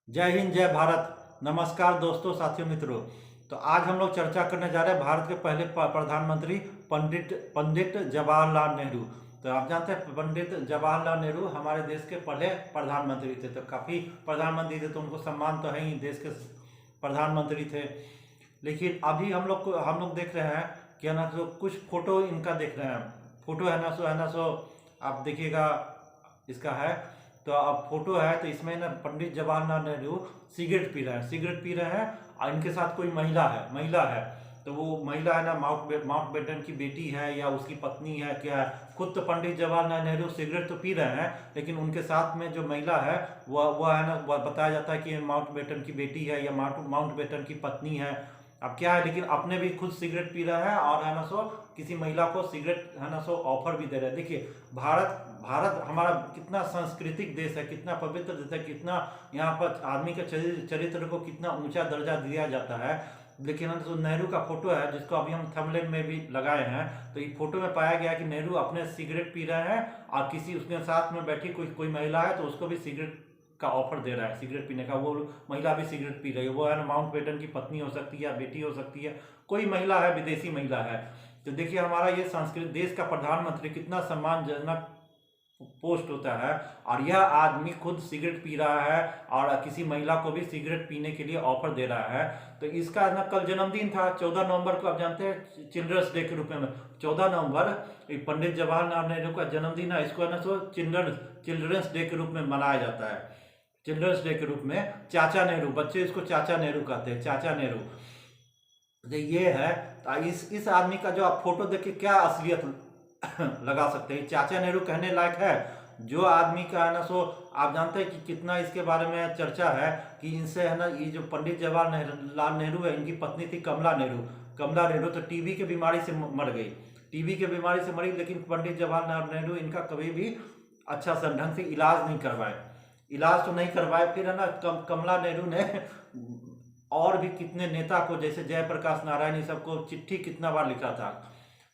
जय हिंद, जय भारत। नमस्कार दोस्तों, साथियों, मित्रों। तो आज हम लोग चर्चा करने जा रहे हैं भारत के पहले प्रधानमंत्री पंडित पंडित जवाहरलाल नेहरू। तो आप जानते हैं पंडित जवाहरलाल नेहरू हमारे देश के पहले प्रधानमंत्री थे। तो काफ़ी प्रधानमंत्री थे, तो उनको सम्मान तो है ही, देश के प्रधानमंत्री थे। लेकिन अभी हम लोग देख रहे हैं कि है ना, जो कुछ फोटो इनका देख रहे हैं। फोटो है ना सो आप देखिएगा, इसका है। तो अब फोटो है, तो इसमें ना पंडित जवाहरलाल नेहरू सिगरेट पी रहे हैं। और इनके साथ कोई महिला है। तो वो महिला है ना, माउंटबेटन की बेटी है या उसकी पत्नी है, क्या है। खुद तो पंडित जवाहरलाल नेहरू सिगरेट तो पी रहे हैं, लेकिन उनके साथ में जो महिला है वह है ना, वह बताया जाता है कि माउंटबेटन की बेटी है या माउंटबेटन की पत्नी है। अब क्या है, लेकिन अपने भी खुद सिगरेट पी रहे हैं और है ना सो किसी महिला को सिगरेट है ना सो ऑफर भी दे रहे हैं। देखिए, भारत भारत हमारा कितना सांस्कृतिक देश है, कितना पवित्र देश है, कितना यहाँ पर आदमी के चरित्र को कितना ऊंचा दर्जा दिया जाता है। लेकिन तो नेहरू का फोटो है, जिसको अभी हम थंबनेल में भी लगाए हैं। तो इस फोटो में पाया गया कि नेहरू अपने सिगरेट पी रहे हैं और किसी उसके साथ में बैठी कोई महिला है, तो उसको भी सिगरेट का ऑफर दे रहा है, सिगरेट पीने का। वो महिला भी सिगरेट पी रही है। वो है ना, माउंटबेटन की पत्नी हो सकती है या बेटी हो सकती है, कोई महिला है, विदेशी महिला है। तो देखिए, हमारा ये संस्कृत देश का प्रधानमंत्री कितना सम्मानजनक पोस्ट होता है, और यह आदमी खुद सिगरेट पी रहा है और किसी महिला को भी सिगरेट पीने के लिए ऑफर दे रहा है। तो इसका ना कल जन्मदिन था, 14 नवंबर को। आप जानते हैं चिल्ड्रंस डे के रूप में 14 नवंबर पंडित जवाहरलाल नेहरू का जन्मदिन है। इसको है ना सो चिल्ड्रंस डे के रूप में मनाया जाता है। चिल्ड्रंस डे के रूप में चाचा नेहरू, बच्चे इसको चाचा नेहरू कहते हैं, चाचा नेहरू। तो ये है। तो इस आदमी का जो आप फोटो देख के क्या असलियत लगा सकते हैं, चाचा नेहरू कहने लायक है। जो आदमी का है ना सो आप जानते हैं कि कितना इसके बारे में चर्चा है कि इनसे है ना, ये जो पंडित जवाहरलाल नेहरू है, इनकी पत्नी थी कमला नेहरू। तो टीबी के बीमारी से मर गई, टीबी के बीमारी से मरी। लेकिन पंडित जवाहरलाल नेहरू इनका कभी भी अच्छा सा ढंग से इलाज तो नहीं करवाए। फिर है ना, कमला नेहरू ने और भी कितने नेता को, जैसे जयप्रकाश नारायण, ये सबको चिट्ठी कितना बार लिखा था।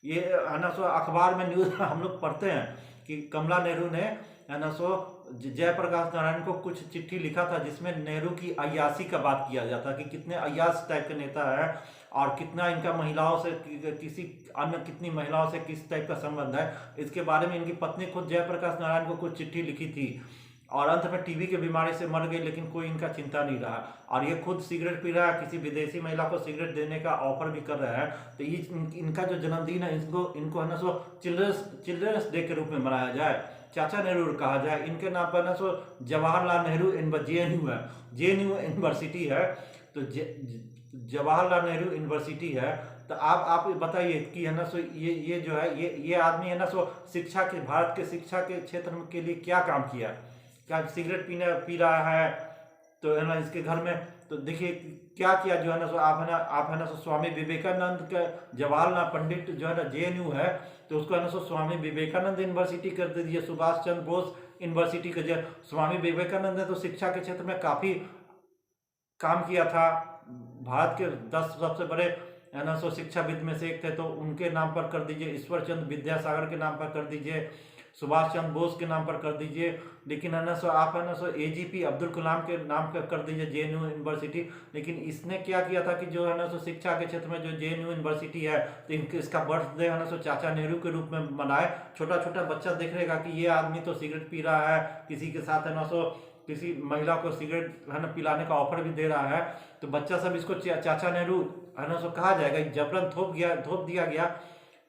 ये है ना सो अखबार में न्यूज़ हम लोग पढ़ते हैं कि कमला नेहरू ने है ना सो जयप्रकाश नारायण को कुछ चिट्ठी लिखा था, जिसमें नेहरू की अय्याशी का बात किया जाता है कि कितने अय्याश टाइप के नेता है, और कितना इनका महिलाओं से किसी अन्य कितनी महिलाओं से किस टाइप का संबंध है। इसके बारे में इनकी पत्नी खुद जयप्रकाश नारायण को कुछ चिट्ठी लिखी थी, और अंत में टीबी की बीमारी से मर गई। लेकिन कोई इनका चिंता नहीं रहा, और ये खुद सिगरेट पी रहा है, किसी विदेशी महिला को सिगरेट देने का ऑफर भी कर रहा है। तो ये इनका जो जन्मदिन है, इनको है ना सो चिल्ड्रंस डे के रूप में मनाया जाए, चाचा नेहरू कहा जाए। इनके नाम पर ना सो जवाहरलाल नेहरू जेएनयू है, जेएनयू यूनिवर्सिटी है। तो जवाहरलाल नेहरू यूनिवर्सिटी है। तो आप बताइए कि है ना सो ये जो है, ये आदमी है ना सो शिक्षा के, भारत के शिक्षा के क्षेत्र के लिए क्या काम किया। क्या सिगरेट पी रहा है, तो है ना इसके घर में। तो देखिए क्या किया, जो है ना सो आप है ना सो स्वामी विवेकानंद का, जवाहरलाल पंडित जो है ना जेएनयू है, तो उसको है ना सो स्वामी विवेकानंद यूनिवर्सिटी कर दीजिए, सुभाष चंद्र बोस यूनिवर्सिटी कर दिया। स्वामी विवेकानंद ने तो शिक्षा के क्षेत्र में काफ़ी काम किया था। भारत के 10 सबसे बड़े है ना सो शिक्षाविद में से एक थे, तो उनके नाम पर कर दीजिए। ईश्वर चंद्र विद्यासागर के नाम पर कर दीजिए, सुभाष चंद्र बोस के नाम पर कर दीजिए। लेकिन है ना सो आप है ना सो एजीपी अब्दुल कलाम के नाम पर कर दीजिए जेएनयू यूनिवर्सिटी। लेकिन इसने क्या किया था कि जो है ना सो शिक्षा के क्षेत्र में जो जेएनयू यूनिवर्सिटी है, तो इसका बर्थडे है ना सो चाचा नेहरू के रूप में मनाए। छोटा छोटा बच्चा देख रहेगा कि ये आदमी तो सिगरेट पी रहा है, किसी के साथ है ना सो किसी महिला को सिगरेट है ना पिलाने का ऑफर भी दे रहा है। तो बच्चा सब इसको चाचा नेहरू है ना सो कहा जाएगा, जबरन थोप दिया गया।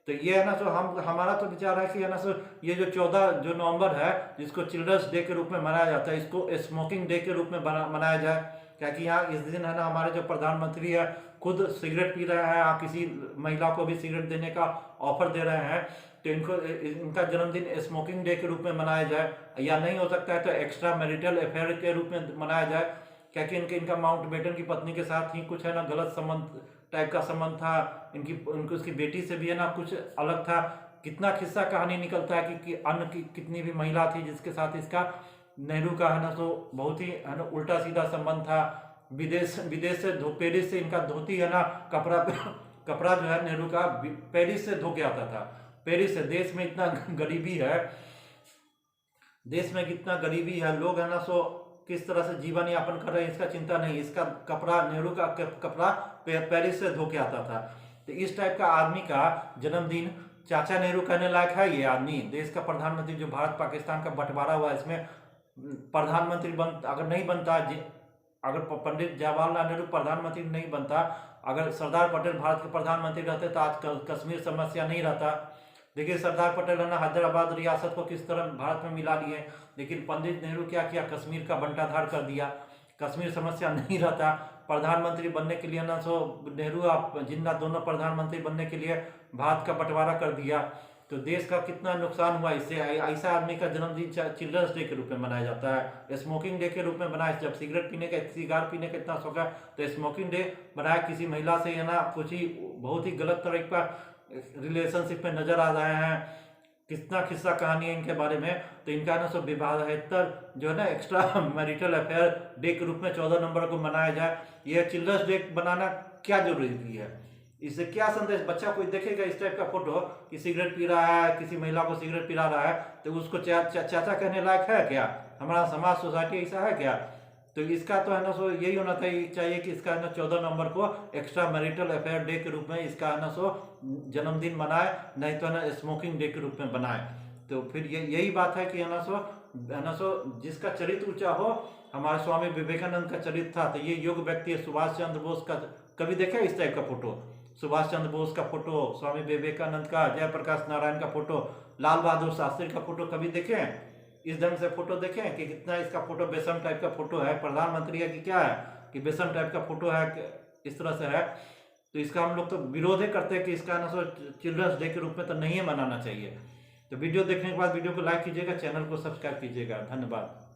तो ये है ना सो हमारा तो विचार है कि है ना सो ये जो 14 जो नवंबर है, जिसको चिल्ड्रंस डे के रूप में मनाया जाता है, इसको स्मोकिंग डे के रूप में मनाया जाए। क्या कि यहाँ इस दिन है ना, हमारे जो प्रधानमंत्री है खुद सिगरेट पी रहे हैं, आप किसी महिला को भी सिगरेट देने का ऑफर दे रहे हैं। तो इनका जन्मदिन स्मोकिंग डे के रूप में मनाया जाए, या नहीं हो सकता है तो एक्स्ट्रा मैरिटल अफेयर के रूप में मनाया जाए। क्या कि इनका माउंटबेटन की पत्नी के साथ ही कुछ है ना गलत संबंध टाइप का संबंध था। इनको उसकी बेटी से भी है ना कुछ अलग था। कितना किस्सा कहानी निकलता है कि अन्य की कितनी भी महिला थी जिसके साथ इसका नेहरू का है ना तो बहुत ही है ना उल्टा सीधा संबंध था। विदेश विदेश से पेरिस से इनका धोती है ना, कपड़ा कपड़ा जो है नेहरू का पेरिस से धो के आता था। पेरिस से, देश में इतना गरीबी है, देश में कितना गरीबी है, लोग है ना सो किस तरह से जीवन यापन कर रहे हैं इसका चिंता नहीं। इसका कपड़ा, नेहरू का कपड़ा पेरिस से धो के आता था। तो इस टाइप का आदमी का जन्मदिन चाचा नेहरू कहने लायक है। ये आदमी देश का प्रधानमंत्री, जो भारत पाकिस्तान का बंटवारा हुआ, इसमें प्रधानमंत्री अगर नहीं बनता, अगर पंडित जवाहरलाल नेहरू प्रधानमंत्री नहीं बनता, अगर सरदार पटेल भारत के प्रधानमंत्री रहते तो आज कश्मीर समस्या नहीं रहता। देखिए सरदार पटेल है ना, हैदराबाद रियासत को किस तरह भारत में मिला लिए, लेकिन पंडित नेहरू क्या किया, कश्मीर का बंटाधार कर दिया, कश्मीर समस्या नहीं रहता। प्रधानमंत्री बनने के लिए ना सो नेहरू और जिन्ना दोनों प्रधानमंत्री बनने के लिए भारत का बंटवारा कर दिया। तो देश का कितना नुकसान हुआ इससे। ऐसा आदमी का जन्मदिन चिल्ड्रंस डे के रूप में मनाया जाता है, स्मोकिंग डे के रूप में बनाया। जब सिगरेट पीने का, सिगार पीने का इतना शौक है तो स्मोकिंग डे बनाया। किसी महिला से है ना कुछ ही बहुत ही गलत तरीके का रिलेशनशिप में नजर आ रहे हैं, कितना किस्सा कहानी है इनके बारे में। तो इनका ना सब विवाहेतर जो है ना एक्स्ट्रा मैरिटल अफेयर डे के रूप में 14 नवंबर को मनाया जाए। यह चिल्ड्रंस डे बनाना क्या जरूरी है, इससे क्या संदेश। बच्चा कोई देखेगा इस टाइप का फोटो कि सिगरेट पी रहा है, किसी महिला को सिगरेट पिला रहा है, तो उसको चाचा कहने लायक है क्या? हमारा समाज, सोसाइटी ऐसा है क्या? तो इसका तो है ना सो यही होना चाहिए कि इसका है ना 14 नवंबर को एक्स्ट्रा मैरिटल अफेयर डे के रूप में इसका है ना सो जन्मदिन मनाए, नहीं तो है ना स्मोकिंग डे के रूप में बनाए। तो फिर यही बात है कि है ना सो जिसका चरित्र ऊंचा हो, हमारे स्वामी विवेकानंद का चरित्र था। तो ये योग व्यक्ति है। सुभाष चंद्र बोस का कभी देखा इस टाइप का फोटो? सुभाष चंद्र बोस का फोटो, स्वामी विवेकानंद का, जयप्रकाश नारायण का फोटो, लाल बहादुर शास्त्री का फोटो कभी देखे? इस ढंग से फोटो देखें कि कितना इसका फोटो बेसम टाइप का फोटो है। प्रधानमंत्री है कि क्या है कि बेसम टाइप का फोटो है, इस तरह से है। तो इसका हम लोग तो विरोध ही करते हैं कि इसका ना सो चिल्ड्रंस डे के रूप में तो नहीं मनाना चाहिए। तो वीडियो देखने के बाद वीडियो को लाइक कीजिएगा, चैनल को सब्सक्राइब कीजिएगा। धन्यवाद।